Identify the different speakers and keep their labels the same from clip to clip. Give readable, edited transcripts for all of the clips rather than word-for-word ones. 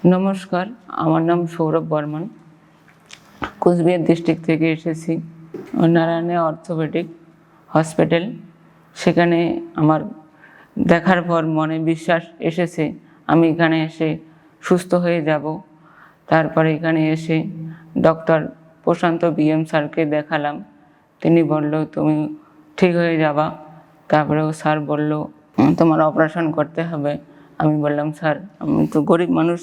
Speaker 1: নমস্কার, আমার নাম সৌরভ বর্মন। কুচবিহার ডিস্ট্রিক্ট থেকে এসেছি। নারায়ণা অর্থোপেডিক হসপিটাল, সেখানে আমার দেখার পর মনে বিশ্বাস এসেছে আমি এখানে এসে সুস্থ হয়ে যাব। তারপরে এখানে এসে ডক্টর প্রশান্ত বি এন স্যারকে দেখালাম। তিনি বলল তুমি ঠিক হয়ে যাবা। তারপরেও স্যার বলল তোমার অপারেশন করতে হবে। আমি বললাম স্যার আমি তো গরিব মানুষ।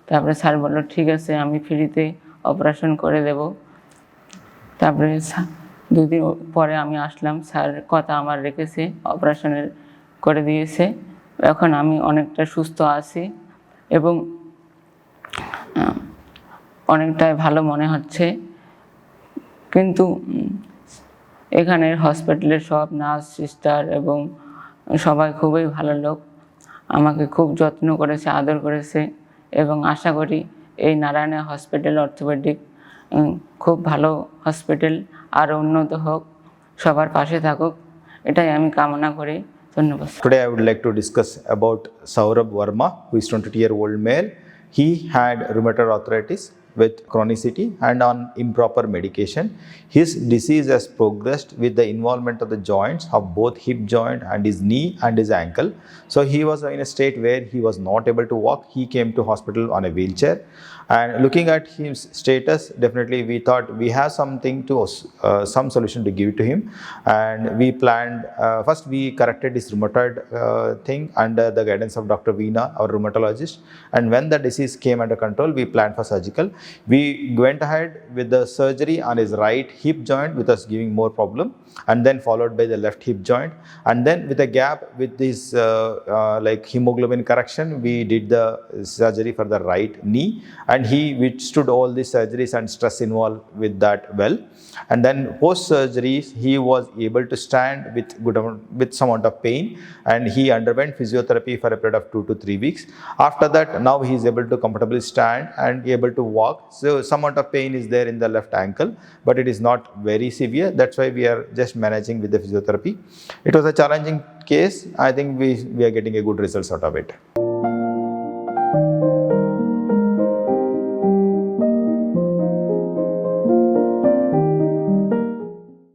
Speaker 1: তারপরে স্যার বলল ঠিক আছে, আমি ফ্রিতে অপারেশন করে দেব। তারপরে 2 দিন পরে আমি আসলাম, স্যার কথা আমার রেখেছে, অপারেশনের করে দিয়েছে। এখন আমি অনেকটা সুস্থ আছি এবং অনেকটাই ভালো মনে হচ্ছে। কিন্তু এখানের হসপিটালের সব নার্স সিস্টার এবং সবাই খুবই ভালো লোক, আমাকে খুব যত্ন করেছে, আদর করেছে এবং আশা করি এই নারায়ণা হসপিটাল অর্থোপেডিক খুব ভালো হসপিটাল, আরও উন্নত হোক, সবার পাশে থাকুক, এটাই আমি কামনা করি। ধন্যবাদ।
Speaker 2: Today I would like to discuss about Sourab Bharman, who is 22-year-old male. He had rheumatoid arthritis with chronicity and on improper medication. His disease has progressed with the involvement of the joints of both hip joint and his knee and his ankle. So he was in a state where he was not able to walk. He came to hospital on a wheelchair, and looking at his status, definitely we thought we have something to some solution to give to him, and we planned first we corrected his rheumatoid thing under the guidance of Dr. Veena, our rheumatologist, and when the disease came under control, we planned for surgical. We went ahead with the surgery on his right hip joint, which was giving more problem, and then followed by the left hip joint, and then with a gap with this like hemoglobin correction, we did the surgery for the right knee, and he withstood all these surgeries and stress involved with that well. And then post surgery he was able to stand with some amount of pain, and he underwent physiotherapy for a period of 2 to 3 weeks. After that, now he is able to comfortably stand and able to walk. So some amount of pain is there in the left ankle, but it is not very severe. That's why we are just managing with the physiotherapy. It was a challenging case. I think we are getting a good results out of it.